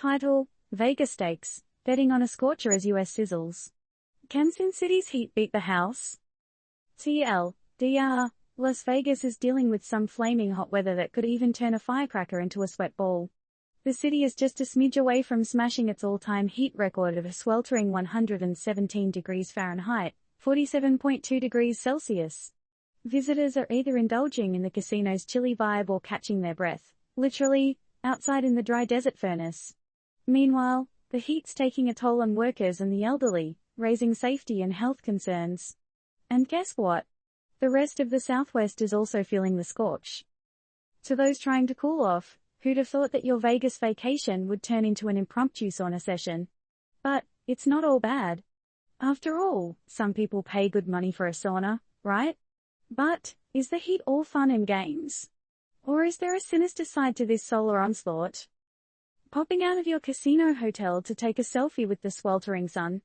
Title: Vegas Stakes, betting on a Scorcher as US Sizzles. Can Sin City's heat beat the house? TLDR, Las Vegas is dealing with some flaming hot weather that could even turn a firecracker into a sweat ball. The city is just a smidge away from smashing its all-time heat record of a sweltering 117 degrees Fahrenheit, 47.2 degrees Celsius. Visitors are either indulging in the casino's chilly vibe or catching their breath, literally, outside in the dry desert furnace. Meanwhile, the heat's taking a toll on workers and the elderly, raising safety and health concerns. And guess what? The rest of the Southwest is also feeling the scorch. To those trying to cool off, who'd have thought that your Vegas vacation would turn into an impromptu sauna session? But it's not all bad. After all, some people pay good money for a sauna, right? But is the heat all fun and games? Or is there a sinister side to this solar onslaught? Popping out of your casino hotel to take a selfie with the sweltering sun?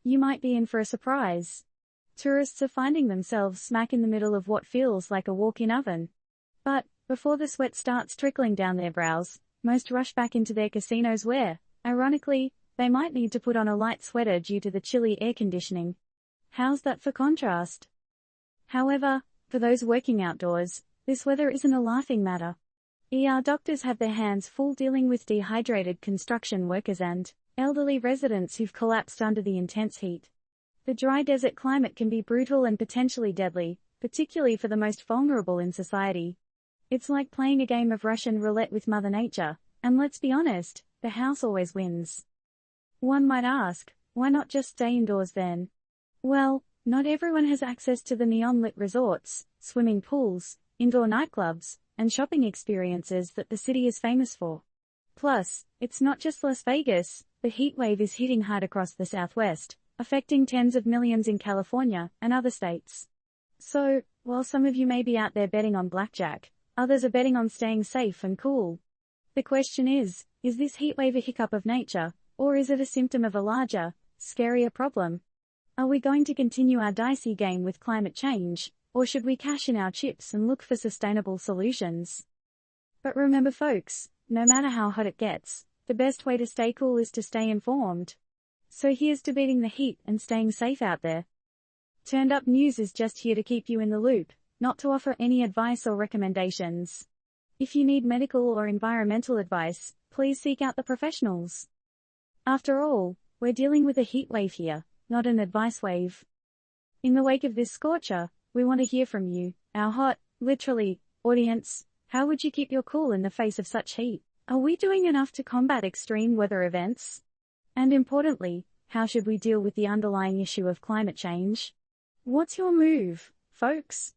You might be in for a surprise. Tourists are finding themselves smack in the middle of what feels like a walk-in oven. But before the sweat starts trickling down their brows, most rush back into their casinos where, ironically, they might need to put on a light sweater due to the chilly air conditioning. How's that for contrast? However, for those working outdoors, this weather isn't a laughing matter. Doctors have their hands full dealing with dehydrated construction workers and elderly residents who've collapsed under the intense heat. The dry desert climate can be brutal and potentially deadly, particularly for the most vulnerable in society. It's like playing a game of Russian roulette with Mother Nature, and let's be honest, the house always wins. One might ask, why not just stay indoors then? Well, not everyone has access to the neon-lit resorts, swimming pools, indoor nightclubs, and shopping experiences that the city is famous for. Plus, it's not just Las Vegas, the heat wave is hitting hard across the Southwest, affecting tens of millions in California and other states. So, while some of you may be out there betting on blackjack, others are betting on staying safe and cool. The question is this heat wave a hiccup of nature, or is it a symptom of a larger, scarier problem? Are we going to continue our dicey game with climate change, or should we cash in our chips and look for sustainable solutions? But remember folks, no matter how hot it gets, the best way to stay cool is to stay informed. So here's to beating the heat and staying safe out there. Turned Up News is just here to keep you in the loop, not to offer any advice or recommendations. If you need medical or environmental advice, please seek out the professionals. After all, we're dealing with a heat wave here, not an advice wave. In the wake of this scorcher, we want to hear from you, our hot, literally, audience. How would you keep your cool in the face of such heat? Are we doing enough to combat extreme weather events? And importantly, how should we deal with the underlying issue of climate change? What's your move, folks?